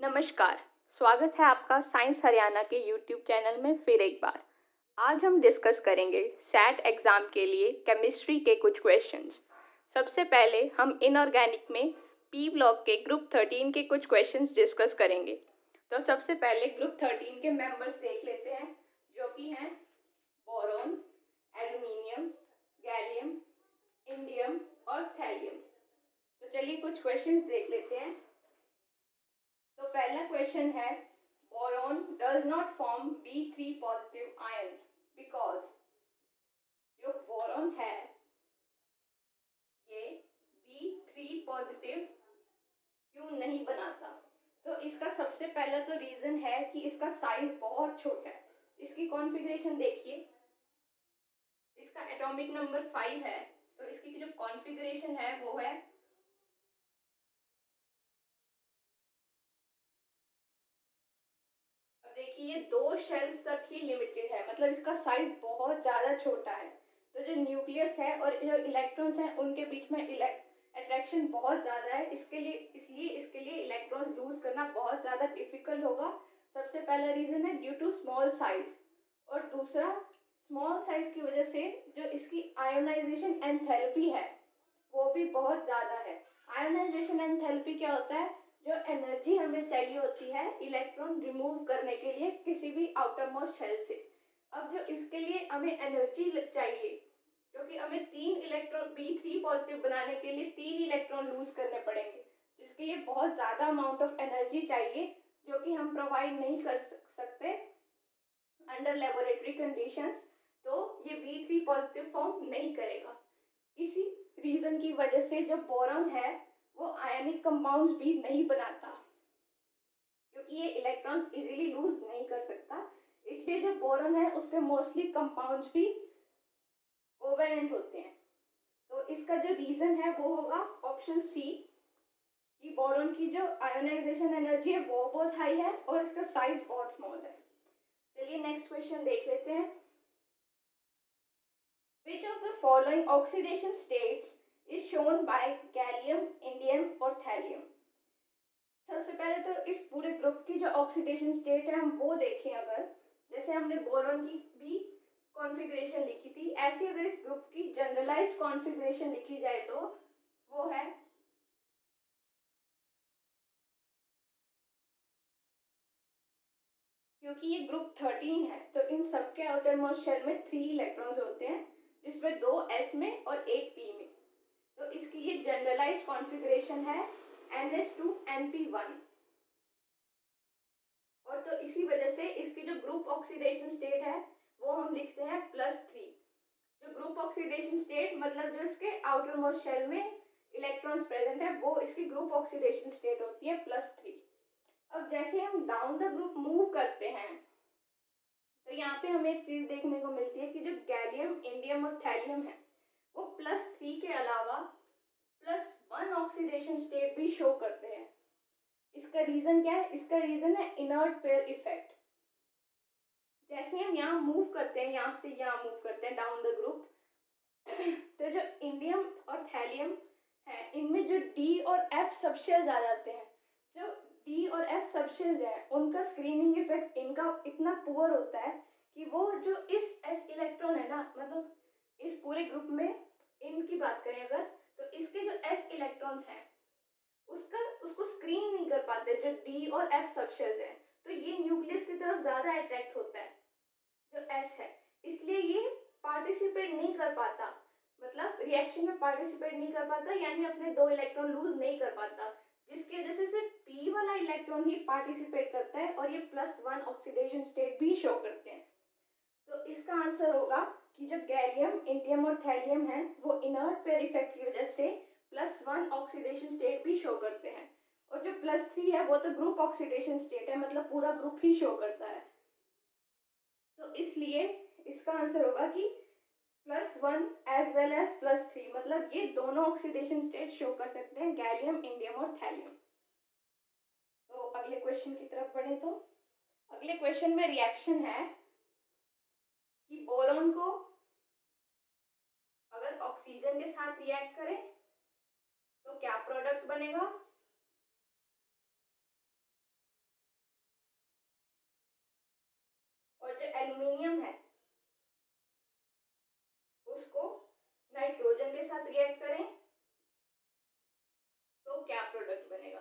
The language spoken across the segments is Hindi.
नमस्कार। स्वागत है आपका साइंस हरियाणा के यूट्यूब चैनल में फिर एक बार। आज हम डिस्कस करेंगे सैट एग्ज़ाम के लिए केमिस्ट्री के कुछ क्वेश्चंस। सबसे पहले हम इनऑर्गेनिक में पी ब्लॉक के ग्रुप 13 के कुछ क्वेश्चंस डिस्कस करेंगे। तो सबसे पहले ग्रुप 13 के मेंबर्स देख लेते हैं, जो कि हैं बोरोन, एल्यूमिनियम, गैलियम, इंडियम और थैलियम। तो चलिए कुछ क्वेश्चंस देख लेते हैं। तो पहला क्वेश्चन है, boron does not form B3 positive ions because जो बोरोन है ये B3 पॉजिटिव क्यों नहीं बनाता। तो इसका सबसे पहला तो रीजन है कि इसका साइज बहुत छोटा है। इसकी कॉन्फ़िगरेशन देखिए, इसका एटॉमिक नंबर 5 है, तो इसकी जो कॉन्फ़िगरेशन है वो है देखिए ये 2 शेल्स तक ही लिमिटेड है, मतलब इसका साइज बहुत ज़्यादा छोटा है। तो जो न्यूक्लियस है और जो इलेक्ट्रॉन्स हैं उनके बीच में अट्रैक्शन बहुत ज़्यादा है, इसलिए इसके लिए इलेक्ट्रॉन्स लूज करना बहुत ज़्यादा डिफिकल्ट होगा। सबसे पहला रीज़न है ड्यू टू स्मॉल साइज, और दूसरा स्मॉल साइज की वजह से जो इसकी आयोनाइजेशन एंथैल्पी है वो भी बहुत ज़्यादा है। आयोनाइजेशन एंथैल्पी क्या होता है, जो एनर्जी हमें चाहिए होती है इलेक्ट्रॉन रिमूव करने के लिए किसी भी आउटर मोस्ट शेल से। अब जो इसके लिए हमें एनर्जी चाहिए, क्योंकि हमें 3 इलेक्ट्रॉन B3 पॉजिटिव बनाने के लिए 3 इलेक्ट्रॉन लूज करने पड़ेंगे, जिसके लिए बहुत ज़्यादा अमाउंट ऑफ एनर्जी चाहिए, जो कि हम प्रोवाइड नहीं कर सकते अंडर लेबोरेटरी कंडीशंस। तो ये B3 पॉजिटिव फॉर्म नहीं करेगा। इसी रीजन की वजह से जो बोरॉन है वो आयनिक कंपाउंड्स भी नहीं बनाता, क्योंकि ये इलेक्ट्रॉन्स इजीली लूज नहीं कर सकता। इसलिए जो बोरॉन है उसके मोस्टली कंपाउंड्स भी कोवेलेंट होते हैं। तो इसका जो रीजन है वो होगा ऑप्शन सी, कि बोरॉन की जो आयोनाइजेशन एनर्जी है वो बहुत हाई है और इसका साइज बहुत स्मॉल है। चलिए नेक्स्ट क्वेश्चन देख लेते हैं। Which of the following oxidation states is shown by gallium, indium और thallium? सबसे पहले तो इस पूरे ग्रुप की जो ऑक्सीडेशन स्टेट है हम वो देखें। अगर जैसे हमने बोरॉन की भी कॉन्फ़िगरेशन लिखी थी, ऐसी अगर इस ग्रुप की जनरलाइज्ड कॉन्फ़िगरेशन लिखी जाए तो वो है क्योंकि ये ग्रुप 13 है तो इन सबके आउटर मोस्ट शेल में 3 इलेक्ट्रॉन्स होते हैं, जिसमें 2 S में और 1 P में। तो इसकी ये जनरलाइज्ड कॉन्फ़िगरेशन है NH2NP1, और तो इसी वजह से इसकी जो ग्रुप ऑक्सीडेशन स्टेट है वो हम लिखते हैं +3। जो ग्रुप ऑक्सीडेशन स्टेट मतलब जो इसके आउटर मोस्ट शेल में इलेक्ट्रॉन्स प्रेजेंट है वो इसकी ग्रुप ऑक्सीडेशन स्टेट होती है +3। अब जैसे हम डाउन द ग्रुप मूव करते हैं तो यहाँ पे हमें एक चीज देखने को मिलती है कि जो गैलियम, इंडियम और थैलियम है वो +3 के अलावा +1 ऑक्सीडेशन स्टेट भी शो करते हैं। इसका रीजन क्या है? इसका रीजन है इनर्ट पेयर इफेक्ट। जैसे हम यहाँ मूव करते हैं, यहाँ से यहाँ मूव करते हैं डाउन द ग्रुप, तो जो इंडियम और थैलियम है इनमें जो डी और एफ सबशेल्स आ जाते हैं। जो डी और एफ सबशेल्स हैं उनका स्क्रीनिंग इफेक्ट इनका इतना पुअर होता है कि वो जो इस एस इलेक्ट्रॉन है ना, मतलब इस पूरे ग्रुप में इनकी बात करें अगर, तो इसके जो एस इलेक्ट्रॉन्स हैं उसको स्क्रीन नहीं कर पाते जो डी और एफ सबशेल्स हैं। तो ये न्यूक्लियस की तरफ ज्यादा अट्रैक्ट होता है जो एस है, इसलिए ये पार्टिसिपेट नहीं कर पाता, मतलब रिएक्शन में पार्टिसिपेट नहीं कर पाता, यानी अपने 2 इलेक्ट्रॉन लूज नहीं कर पाता, जिसकी वजह से सिर्फ पी वाला इलेक्ट्रॉन ही पार्टिसिपेट करता है और ये +1 ऑक्सीडेशन स्टेट भी शो करते हैं। तो इसका आंसर होगा कि जो गैलियम, इंडियम और थैलियम है वो इनर्ट पेयर इफेक्ट की वजह से +1 ऑक्सीडेशन स्टेट भी शो करते हैं, और जो +3 है वो तो ग्रुप ऑक्सीडेशन स्टेट है, मतलब पूरा ग्रुप ही शो करता है। तो इसलिए इसका आंसर होगा कि +1 एज वेल एज +3, मतलब ये दोनों ऑक्सीडेशन स्टेट शो कर सकते हैं, गैलियम, इंडियम और थैलियम। तो अगले क्वेश्चन की तरफ बढ़े तो अगले क्वेश्चन में रिएक्शन है कि बोरॉन को अगर ऑक्सीजन के साथ रिएक्ट करें तो क्या प्रोडक्ट बनेगा। एल्युमिनियम है उसको नाइट्रोजन के साथ रिएक्ट करें तो क्या प्रोडक्ट बनेगा।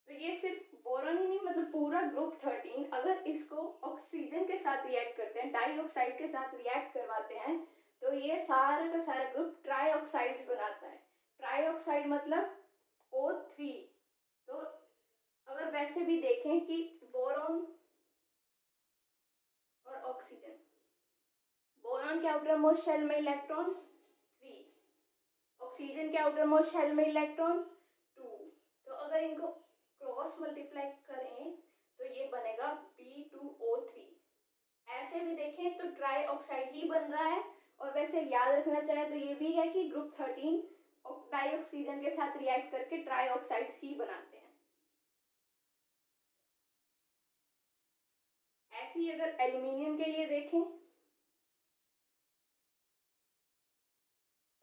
तो ये सिर्फ बोरॉन ही नहीं, मतलब पूरा ग्रुप 13 अगर इसको ऑक्सीजन के साथ रिएक्ट करते हैं, डाइऑक्साइड के साथ रिएक्ट करवाते हैं, तो ये सारा का सारा ग्रुप ट्राइऑक्साइड्स बनाता है। ट्राइऑक्साइड मतलब O3। तो अगर वैसे भी देखें कि बोरॉन और ऑक्सीजन, बोरॉन के आउटर मोस्ट शेल में इलेक्ट्रॉन 3, ऑक्सीजन के आउटर मोस्ट शेल में इलेक्ट्रॉन 2। तो अगर इनको क्रॉस मल्टीप्लाई करें तो ये बनेगा B2O3। ऐसे भी देखें तो ट्राई ऑक्साइड ही बन रहा है। और वैसे याद रखना चाहे तो ये भी है कि ग्रुप 13 डाई ऑक्सीजन के साथ रिएक्ट करके ट्राई ऑक्साइड्स ही बनाते हैं। ऐसे ही अगर एल्युमिनियम के लिए देखें,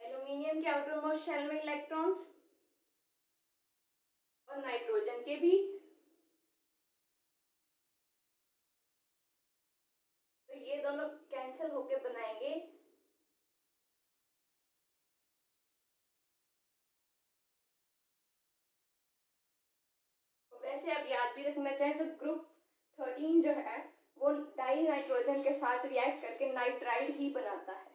एल्युमिनियम के आउटर मोस्ट शेल में इलेक्ट्रॉन्स और नाइट्रोजन के भी, तो ये दोनों कैंसिल होके बनाएंगे वैसे आप याद भी रखना चाहें तो ग्रुप 13 जो है वो डाई नाइट्रोजन के साथ रिएक्ट करके नाइट्राइड ही बनाता है।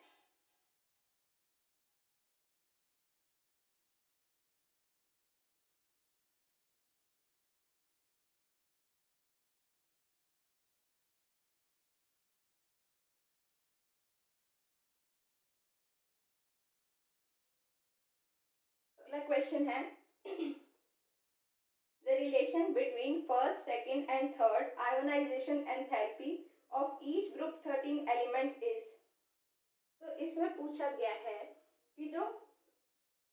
अगला क्वेश्चन है the relation between first, second and third ionization enthalpy of each group 13 element is। तो इसमें पूछा गया है कि जो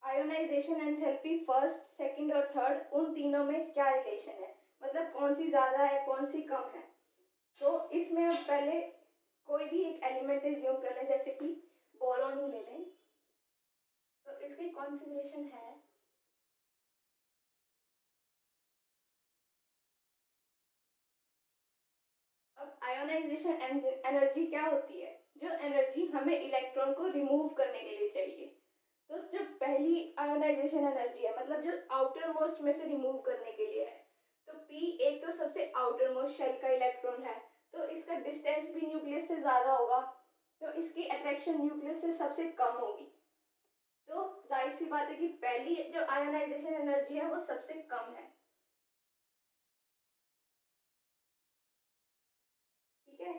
आयोनाइजेशन एंथैल्पी फर्स्ट, सेकंड और थर्ड, उन तीनों में क्या रिलेशन है, मतलब कौन सी ज़्यादा है कौन सी कम है। तो इसमें हम पहले कोई भी एक एलिमेंट एज्यूम कर लें, जैसे कि बोरॉन ही ले लें। तो इसकी कॉन्फ़िगरेशन है आयोनाइजेशन एनर्जी क्या होती है, जो एनर्जी हमें इलेक्ट्रॉन को रिमूव करने के लिए चाहिए। तो जो पहली आयोनाइजेशन एनर्जी है, मतलब जो आउटर मोस्ट में से रिमूव करने के लिए है, तो P एक तो सबसे आउटर मोस्ट शेल का इलेक्ट्रॉन है, तो इसका डिस्टेंस भी न्यूक्लियस से ज़्यादा होगा, तो इसकी अट्रैक्शन न्यूक्लियस से सबसे कम होगी। तो जाहिर सी बात है कि पहली जो आयोनाइजेशन एनर्जी है वो सबसे कम है। ठीक है,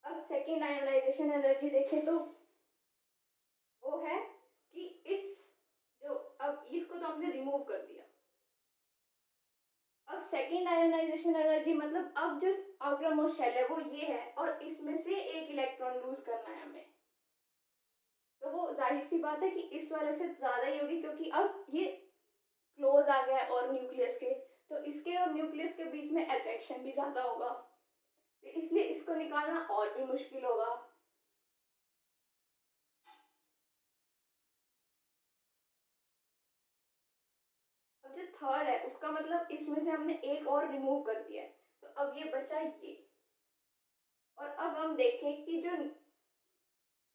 अब सेकेंड आयोनाइजेशन एनर्जी देखें तो वो है कि इस जो अब इसको तो हमने रिमूव कर दिया, अब सेकेंड आयोनाइजेशन एनर्जी मतलब अब जो आउटर मोस्ट शेल है वो ये है और इसमें से एक इलेक्ट्रॉन लूज करना है हमें। तो वो जाहिर सी बात है कि इस वाले से ज़्यादा ही होगी, क्योंकि अब ये क्लोज आ गया है और न्यूक्लियस के, तो इसके और न्यूक्लियस के बीच में अट्रैक्शन भी ज़्यादा होगा, तो इसलिए इसको निकालना और भी मुश्किल होगा। अब जो थर्ड है उसका मतलब इसमें से हमने एक और रिमूव कर दिया है, तो अब ये बचा ये। और अब हम देखें कि जो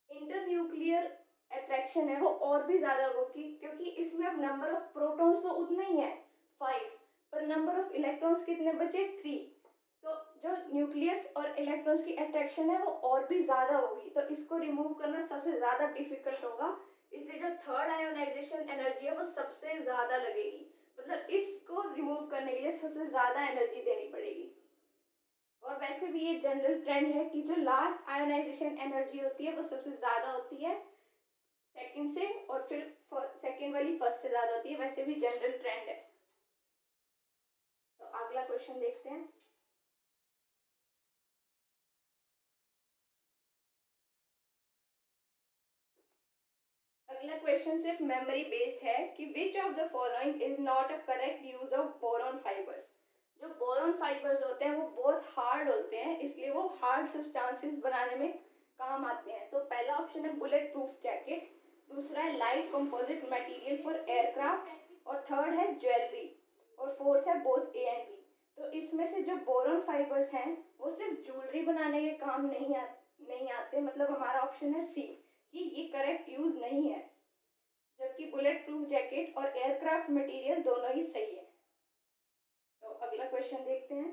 इंटरन्यूक्लियर अट्रैक्शन है वो और भी ज़्यादा होगी, क्योंकि इसमें अब नंबर ऑफ प्रोटॉन्स तो उतना ही है 5, पर नंबर ऑफ इलेक्ट्रॉन्स कितने बचे 3। तो जो न्यूक्लियस और इलेक्ट्रॉन्स की अट्रैक्शन है वो और भी ज़्यादा होगी, तो इसको रिमूव करना सबसे ज़्यादा डिफिकल्ट होगा। इसलिए जो थर्ड आयोनाइजेशन एनर्जी है वो सबसे ज़्यादा लगेगी, मतलब इसको रिमूव करने के लिए सबसे ज़्यादा एनर्जी देनी पड़ेगी। और वैसे भी ये जनरल ट्रेंड है कि जो लास्ट आयोनाइजेशन एनर्जी होती है वो सबसे ज़्यादा होती है सेकंड से, और फिर सेकंड वाली फर्स्ट से ज़्यादा होती है, वैसे भी जनरल ट्रेंड है। तो अगला क्वेश्चन देखते हैं। अगला क्वेश्चन सिर्फ मेमोरी बेस्ड है कि which of the following is not a correct use of boron fibres. जो बोरॉन फाइबर्स होते हैं वो बहुत हार्ड होते हैं, इसलिए वो हार्ड सब्सटेंसेस बनाने में काम आते हैं। तो पहला ऑप्शन है बुलेट प्रूफ जैकेट, दूसरा है light composite material for aircraft, और थर्ड है ज्वेलरी, और फोर्थ है बोथ ए एंड बी। तो इसमें से जो बोरॉन फाइबर्स हैं वो सिर्फ ज्वेलरी बनाने के काम नहीं आते, मतलब हमारा ऑप्शन है सी कि ये करेक्ट यूज नहीं है, जबकि बुलेट प्रूफ जैकेट और एयरक्राफ्ट मटेरियल दोनों ही सही है। तो अगला क्वेश्चन देखते हैं।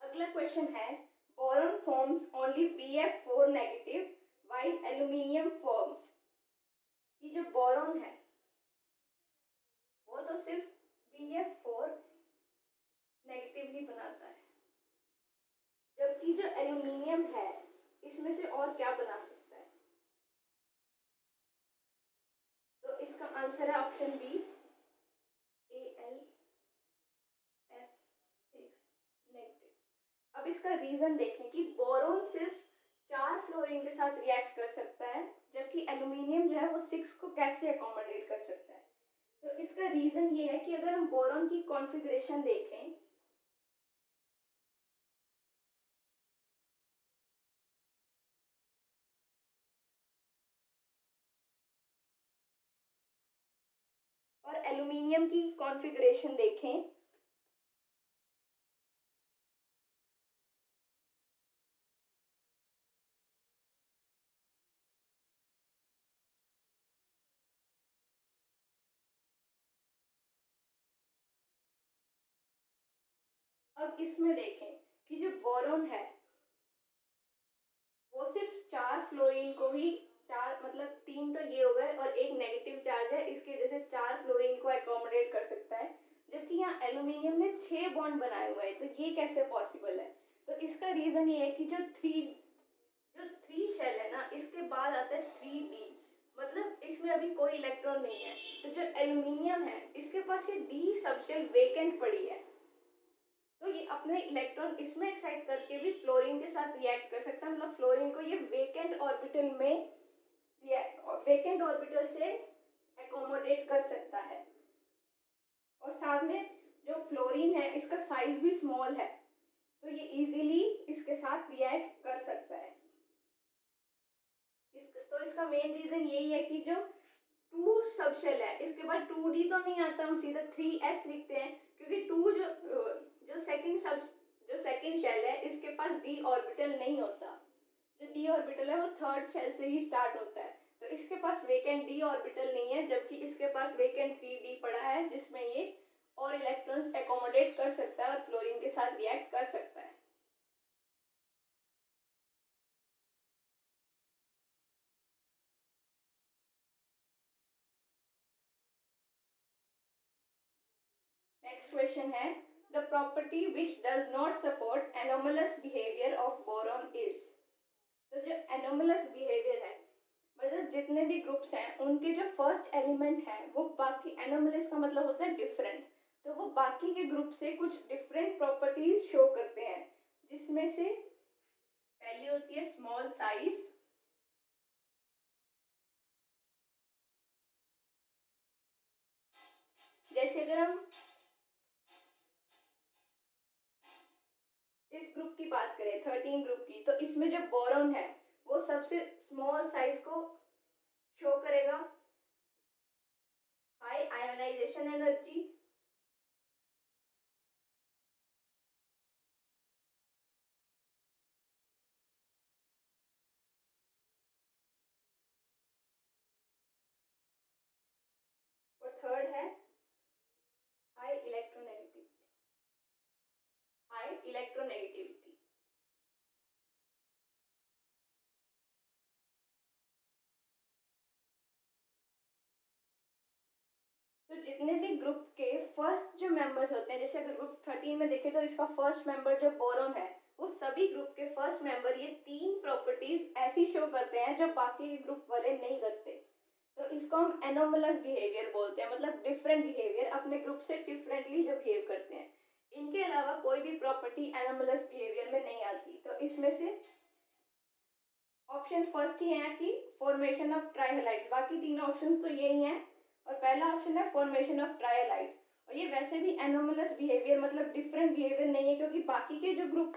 अगला क्वेश्चन है boron forms only BF4 negative while aluminium forms. ये जो बोरॉन है वो तो सिर्फ BF4 नेगेटिव ही बनाता है, जबकि जो एल्यूमिनियम है इसमें से और क्या बना सकता है। तो इसका आंसर है ऑप्शन बी AlF6 नेगेटिव। अब इसका रीजन देखें कि बोरॉन सिर्फ 4 फ्लोरीन के साथ रिएक्ट कर सकता है, जबकि एल्यूमिनियम जो है वो 6 को कैसे अकोमोडेट कर सकता है। तो इसका रीजन ये है कि अगर हम बोरॉन की कॉन्फ़िगरेशन देखें और एल्यूमिनियम की कॉन्फ़िगरेशन देखें अब इसमें देखें कि जो बोरॉन है वो सिर्फ 4 फ्लोरीन को ही, 4 मतलब 3 तो ये हो गए और एक नेगेटिव चार्ज है, इसकी वजह से 4 फ्लोरीन को एकोमोडेट कर सकता है, जबकि यहाँ एल्यूमिनियम ने 6 बॉन्ड बनाए हुए हैं। तो ये कैसे पॉसिबल है। तो इसका रीज़न ये है कि जो थ्री शेल है ना, इसके बाद आता है 3D, मतलब इसमें अभी कोई इलेक्ट्रॉन नहीं है। तो जो एल्यूमिनियम है इसके पास ये D सबशेल वेकेंट पड़ी है, तो ये अपने इलेक्ट्रॉन इसमें एक्साइट करके भी फ्लोरीन के साथ रिएक्ट कर सकता है, मतलब फ्लोरीन को ये वेकेंट ऑर्बिटल से एकोमोडेट कर सकता है। और साथ में जो फ्लोरीन है इसका साइज भी स्मॉल है, तो ये इजीली इसके साथ रिएक्ट कर सकता है। तो इसका मेन रीजन यही है कि जो 2 सबशेल है इसके बाद 2D तो नहीं आता, हम सीधा 3S लिखते हैं, क्योंकि 2 जो सेकंड शेल है इसके पास D ऑर्बिटल नहीं होता। जो D ऑर्बिटल है वो थर्ड शेल से ही स्टार्ट होता है, तो इसके पास वेकेंट D ऑर्बिटल नहीं है, जबकि इसके पास वेकेंट 3D पड़ा है जिसमें ये और इलेक्ट्रॉन्स एकोमोडेट कर सकता है और फ्लोरीन के साथ रिएक्ट कर सकता है। नेक्स्ट क्वेश्चन है the property which does not support anomalous behaviour of boron is. तो जो एनोमलस बिहेवियर है मतलब जितने भी ग्रुप्स हैं उनके जो फर्स्ट एलिमेंट है वो बाकी, एनोमलस का मतलब होता है डिफरेंट, तो वो बाकी के ग्रुप से कुछ डिफरेंट प्रॉपर्टीज शो करते हैं, जिसमें से पहली होती है स्मॉल साइज, जैसे अगर हम इस ग्रुप की बात करें 13 ग्रुप की, तो इसमें जो बोरॉन है वो सबसे स्मॉल साइज को शो करेगा, हाई आयोनाइजेशन एनर्जी, और थर्ड है हाई इलेक्ट्रोनेगेटिविटी। हाई इलेक्ट्रोनेगेटिविटी तो जितने भी ग्रुप के फर्स्ट जो मेंबर्स होते हैं, जैसे अगर ग्रुप 13 में देखें तो इसका फर्स्ट मेंबर जो बोरॉन है, वो सभी ग्रुप के फर्स्ट मेंबर ये 3 प्रॉपर्टीज ऐसी शो करते हैं जो बाकी के ग्रुप वाले नहीं करते, तो इसको हम एनोमलस बिहेवियर बोलते हैं, मतलब डिफरेंट बिहेवियर, अपने ग्रुप से डिफरेंटली जो बिहेव करते हैं। इनके अलावा कोई भी प्रॉपर्टी एनोमलस बिहेवियर में नहीं आती। तो इसमें से ऑप्शन फर्स्ट ही है कि फॉर्मेशन ऑफ ट्राइहेलाइड्स, बाकी तीनों ऑप्शंस तो यही हैं, और पहला ऑप्शन है फॉर्मेशन ऑफ ट्राइहेलाइड्स। और ये वैसे भी एनोमलस बिहेवियर मतलब डिफरेंट बिहेवियर नहीं है, क्योंकि बाकी के जो ग्रुप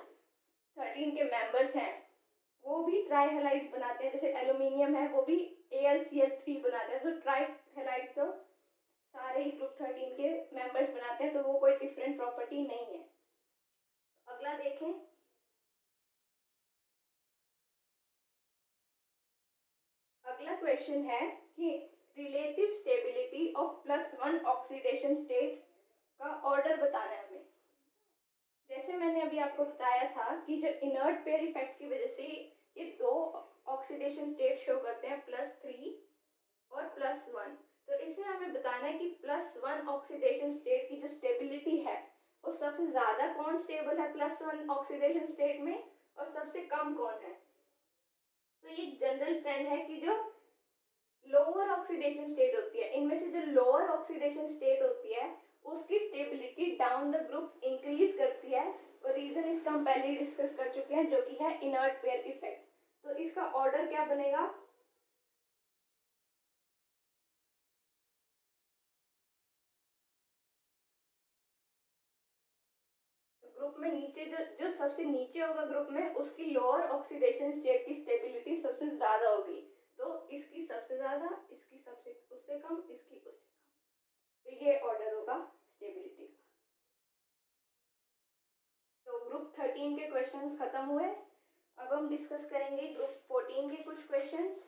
13 के मेंबर्स हैं वो भी ट्राइहेलाइड्स बनाते हैं, जैसे एल्यूमिनियम है वो भी AlCl3 बनाते हैं, तो ट्राइहेलाइड्स तो सारे ही ग्रुप 13 के मेंबर्स बनाते हैं, तो वो कोई डिफरेंट प्रॉपर्टी नहीं है। अगला देखें, अगला क्वेश्चन है कि relative stability of +1 oxidation state का ऑर्डर बताना है हमें। जैसे मैंने अभी आपको बताया था कि जो इनर्ट पेयर इफेक्ट की वजह से ये दो ऑक्सीडेशन स्टेट शो करते हैं, +3 और +1। तो इसमें हमें बताना है कि +1 ऑक्सीडेशन स्टेट की जो स्टेबिलिटी है वो सबसे ज़्यादा कौन स्टेबल है +1 ऑक्सीडेशन स्टेट में और सबसे कम कौन है। तो ये जनरल ट्रेंड है कि जो लोअर ऑक्सीडेशन स्टेट होती है, इनमें से जो लोअर ऑक्सीडेशन स्टेट होती है उसकी stability down the group increase करती है, और रीजन इसका हम पहले डिस्कस कर चुके हैं जो कि है इनर्ट पेयर इफेक्ट। तो इसका ऑर्डर क्या बनेगा, ग्रुप में नीचे जो जो सबसे नीचे होगा ग्रुप में उसकी लोअर ऑक्सीडेशन स्टेट की स्टेबिलिटी सबसे ज्यादा होगी, तो इसकी सबसे ज्यादा, इसकी सबसे उससे कम, इसकी उससे कम। तो ये ऑर्डर होगा स्टेबिलिटी का। तो ग्रुप 13 के क्वेश्चंस खत्म हुए। अब हम डिस्कस करेंगे ग्रुप 14 के कुछ क्वेश्चंस।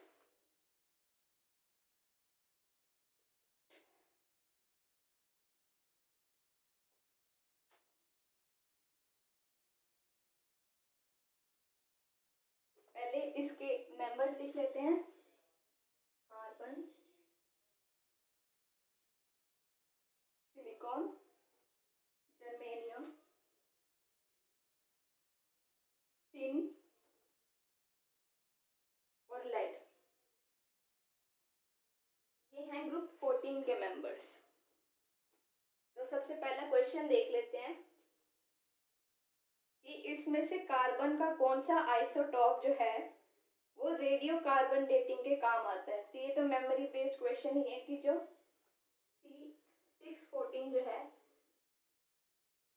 पहले इसके मेंबर्स लिख लेते हैं। कार्बन, सिलिकॉन, जर्मेनियम, टिन और लेड, ये हैं ग्रुप 14 के मेंबर्स। तो सबसे पहला क्वेश्चन देख लेते हैं कि इसमें से कार्बन का कौन सा आइसोटॉप जो है वो रेडियो कार्बन डेटिंग के काम आता है। तो ये तो मेमोरी बेस्ड क्वेश्चन ही है कि जो C614 जो है,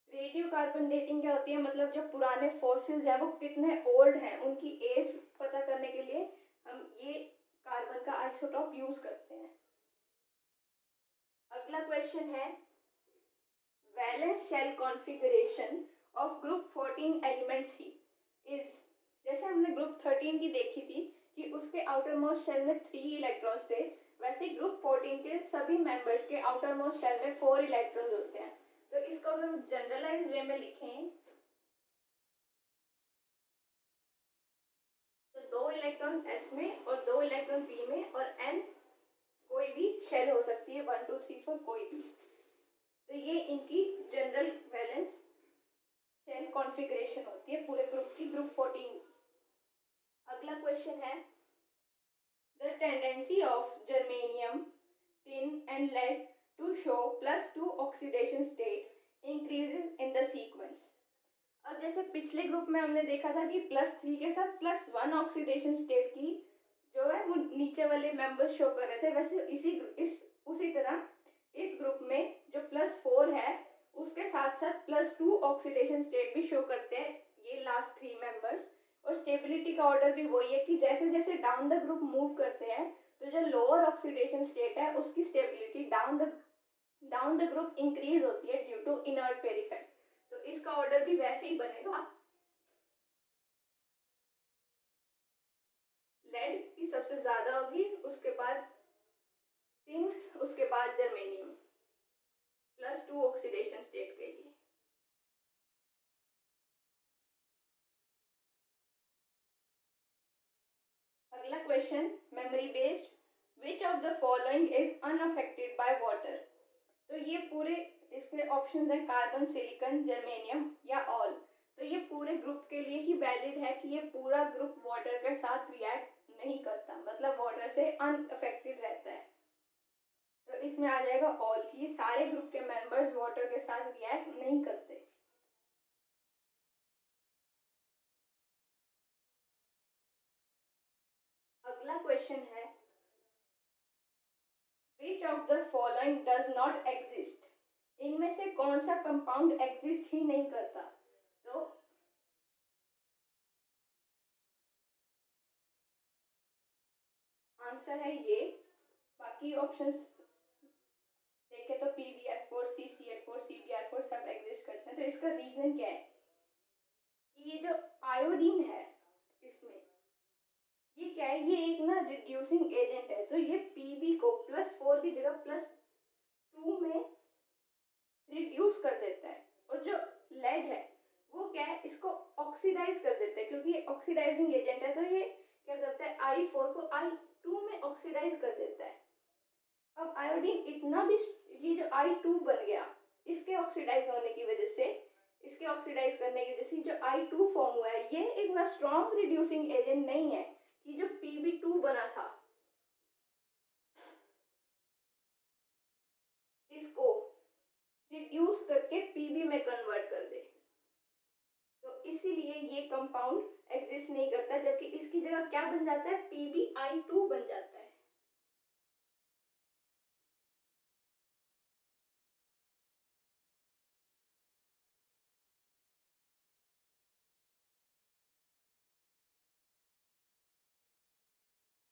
रेडियो कार्बन डेटिंग क्या होती है, मतलब जो पुराने फॉसिल्स हैं वो कितने ओल्ड हैं उनकी एज पता करने के लिए हम ये कार्बन का आइसोटॉप यूज करते हैं। अगला क्वेश्चन है valence shell configuration of group 14 elements ही इज। जैसे हमने ग्रुप 13 की देखी थी कि उसके आउटर मोस्ट शेल में 3 इलेक्ट्रॉन्स थे, वैसे ग्रुप 14 के सभी मेंबर्स के आउटर मोस्ट शेल में 4 इलेक्ट्रॉन्स होते हैं। तो इसको अगर हम जनरलाइज वे में लिखें तो 2 इलेक्ट्रॉन s में और 2 इलेक्ट्रॉन p में और n कोई भी शेल हो सकती है, 1 2 3 4 कोई भी। तो ये इनकी जनरल वैलेंस शेल कॉन्फ़िगरेशन होती है पूरे ग्रुप की, ग्रुप 14। अगला क्वेश्चन है the tendency of germanium, tin and lead to show +2 oxidation state increases in the sequence. अब जैसे पिछले ग्रुप में हमने देखा था कि +3 के साथ +1 ऑक्सीडेशन स्टेट की जो है वो नीचे वाले मेंबर्स शो कर रहे थे, वैसे उसी तरह इस ग्रुप में जो +4 है उसके साथ साथ +2 ऑक्सीडेशन स्टेट भी शो करते हैं ये लास्ट 3 मेंबर्स। और स्टेबिलिटी का ऑर्डर भी वही है कि जैसे जैसे डाउन द ग्रुप मूव करते हैं तो जो लोअर ऑक्सीडेशन स्टेट है उसकी stability down the group increase होती है due to inert pair effect. तो इसका ऑर्डर भी वैसे ही बनेगा, लेड की सबसे ज्यादा होगी, उसके बाद टिन, उसके बाद जर्मेनियम, +2 ऑक्सीडेशन स्टेट के लिए। अगला question memory based, which of the following is unaffected by water. तो ये पूरे इसमें ऑप्शंस हैं कार्बन, सिलिकॉन, जर्मेनियम या ऑल। तो ये पूरे ग्रुप के लिए ही वैलिड है कि ये पूरा ग्रुप वाटर के साथ रिएक्ट नहीं करता, मतलब वाटर से अनअफेक्टेड रहता है। तो इसमें आ जाएगा ऑल की सारे ग्रुप के मेंबर्स वाटर के साथ रिएक्ट नहीं करते। अगला क्वेश्चन है which of the following does not exist. इनमें से कौन सा कंपाउंड एग्जिस्ट ही नहीं करता। तो आंसर है ये। बाकी ऑप्शंस देखें तो PbF4, CCl4, CbR4 सब एग्जिस्ट करते इसका रीजन क्या है कि ये जो आयोडीन है इसमें, ये क्या है, ये एक ना रिड्यूसिंग एजेंट है, तो ये Pb को +4 की जगह +2 में रिड्यूस कर देता है। और जो लेड है वो क्या है, इसको ऑक्सीडाइज कर देता है, क्योंकि ये ऑक्सीडाइजिंग एजेंट है, तो ये क्या करता है, I4 को I2 में ऑक्सीडाइज कर देता है। अब आयोडीन इतना भी, ये जो I2 बन गया, इसके ऑक्सीडाइज होने की वजह से, इसके ऑक्सीडाइज करने की वजह से जो I2 फॉर्म हुआ है, ये इतना स्ट्रॉन्ग रिड्यूसिंग एजेंट नहीं है कि जो Pb2 बना था इसको रिड्यूस करके Pb में कन्वर्ट कर दे। तो इसीलिए ये कंपाउंड एग्जिस्ट नहीं करता, जबकि इसकी जगह क्या बन जाता है, PbI2 बन जाता है।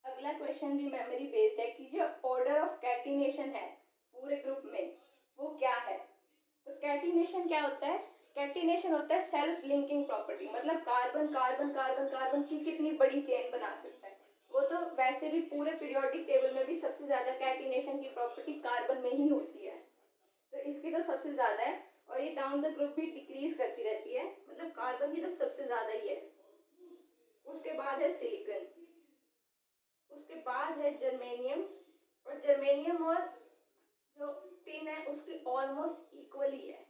अगला क्वेश्चन भी मेमोरी बेस्ड है कि जो ऑर्डर ऑफ कैटिनेशन है पूरे ग्रुप में वो क्या है। तो कैटिनेशन क्या होता है, कैटिनेशन होता है सेल्फ लिंकिंग प्रॉपर्टी, मतलब कार्बन कार्बन कार्बन कार्बन की कितनी बड़ी चेन बना सकता है। वो तो वैसे भी पूरे पीरियोडिक टेबल में भी सबसे ज्यादा कैटिनेशन की प्रॉपर्टी कार्बन में ही होती है, तो इसकी तो सबसे ज्यादा है। और ये डाउन द ग्रुप भी डिक्रीज करती रहती है, मतलब कार्बन की तो सबसे ज्यादा ही है। उसके बाद है सिलिकॉन, उसके बाद है जर्मेनियम, और जर्मेनियम और जो टिन है उसकी ऑलमोस्ट इक्वली है,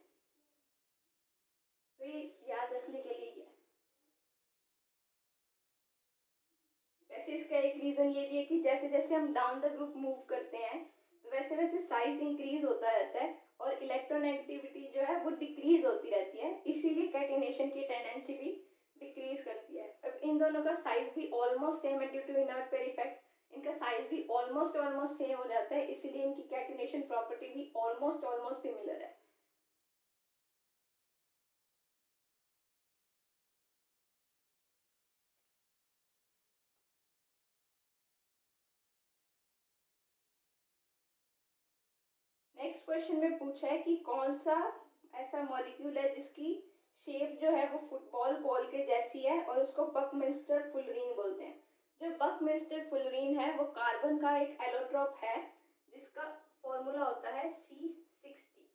तो ये याद रखने के लिए है। वैसे इसका एक रीजन ये भी है कि जैसे जैसे हम डाउन द ग्रुप मूव करते हैं तो वैसे वैसे साइज इंक्रीज होता रहता है और इलेक्ट्रोनेगेटिविटी जो है वो डिक्रीज होती रहती है, इसीलिए कैटिनेशन की टेंडेंसी भी डिक्रीज करती है। अब इन दोनों का साइज भी ऑलमोस्ट सेम है due to inert pair effect, इनका साइज भी ऑलमोस्ट सेम हो जाता है, इसीलिए इनकी कैटिनेशन प्रॉपर्टी भी ऑलमोस्ट सिमिलर है। नेक्स्ट क्वेश्चन में पूछा है कि कौन सा ऐसा मॉलिक्यूल है जिसकी शेप जो है वो फुटबॉल बॉल के जैसी है और उसको बकमिंस्टर फुलरीन बोलते हैं। जो बकमिंस्टर फुलरीन है वो कार्बन का एक एलोट्रोप है जिसका फॉर्मूला होता है C60।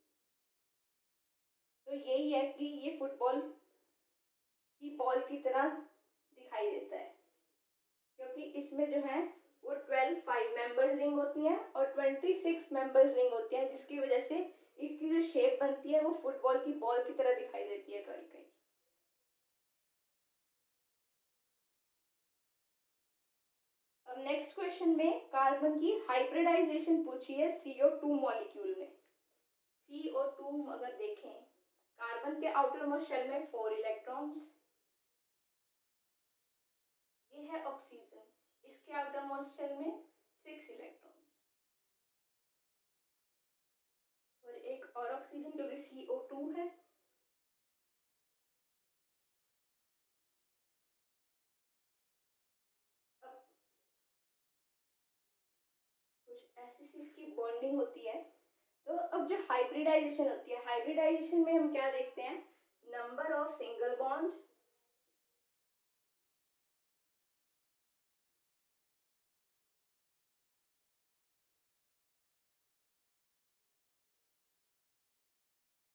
तो यही है कि ये फुटबॉल की बॉल की तरह दिखाई देता है, क्योंकि इसमें जो है वो 12 5 मेंबर्स रिंग होती हैं और 26 मेंबर्स रिंग होती हैं, जिसकी वजह से इसकी जो शेप बनती है वो फुटबॉल की बॉल की तरह दिखाई देती है कहीं कहीं। अब नेक्स्ट क्वेश्चन में कार्बन की हाइब्रिडाइजेशन पूछी है CO2 मॉलिक्यूल में। CO2 अगर देखें, कार्बन के आउटर मोस्ट शेल में 4 इलेक्ट्रॉन्स, ये है ऑक्सीजन, इसके आउटर मोस्ट शेल में 6 इलेक्ट्रॉन्स, और एक और ऑक्सीजन क्योंकि CO2 है। अब कुछ ऐसी चीज की बॉन्डिंग होती है। तो अब जो हाइब्रिडाइजेशन होती है, हाइब्रिडाइजेशन में हम क्या देखते हैं, number of single bonds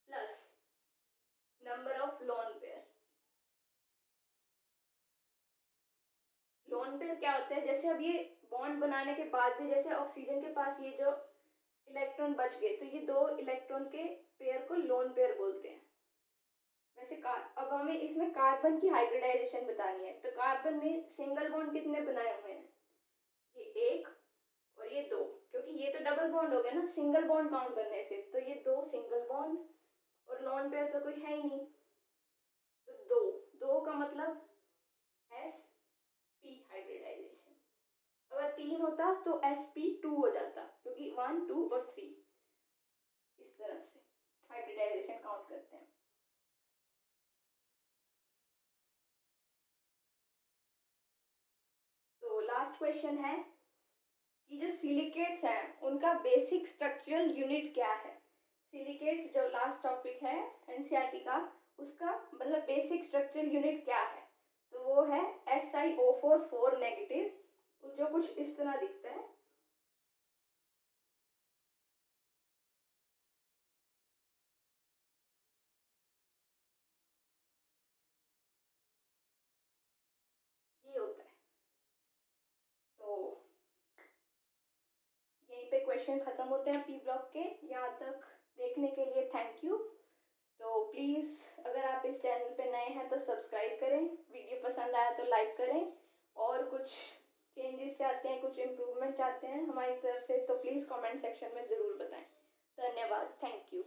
plus number of lone pair. Lone pair क्या होता है, जैसे अब ये बॉन्ड बनाने के बाद भी जैसे ऑक्सीजन के पास ये जो इलेक्ट्रॉन बच गए तो ये 2 इलेक्ट्रॉन के पेयर को लोन पेयर बोलते हैं। वैसे अब हमें इसमें कार्बन की हाइब्रिडाइजेशन बतानी है, तो कार्बन ने सिंगल बॉन्ड कितने बनाए हुए हैं, ये 1 और ये 2, क्योंकि ये तो डबल बॉन्ड हो गया ना सिंगल बॉन्ड काउंट करने से, तो ये 2 सिंगल बॉन्ड और लोन पेयर तो कोई है ही नहीं, तो 2 2 का मतलब sp हाइब्रिडाइजेशन। अगर 3 होता तो sp2 हो जाता, क्योंकि 1 2 और 3 इस तरह से हाइब्रिडाइजेशन काउंट करते हैं। तो लास्ट क्वेश्चन है कि जो सिलिकेट्स हैं उनका बेसिक स्ट्रक्चरल यूनिट क्या है। सिलिकेट्स जो लास्ट टॉपिक है एनसीईआरटी का, उसका मतलब बेसिक स्ट्रक्चर यूनिट क्या है, तो वो है SiO4 4 नेगेटिव, जो कुछ इस तरह दिखता है। ये होता है। तो यहीं पे क्वेश्चन खत्म होते हैं पी ब्लॉक के। यहाँ तक देखने के लिए थैंक यू। तो प्लीज़ अगर आप इस चैनल पे नए हैं तो सब्सक्राइब करें, वीडियो पसंद आया तो लाइक करें, और कुछ चेंजेस चाहते हैं, कुछ इम्प्रूवमेंट चाहते हैं हमारी तरफ से, तो प्लीज़ कमेंट सेक्शन में ज़रूर बताएं। धन्यवाद, थैंक यू।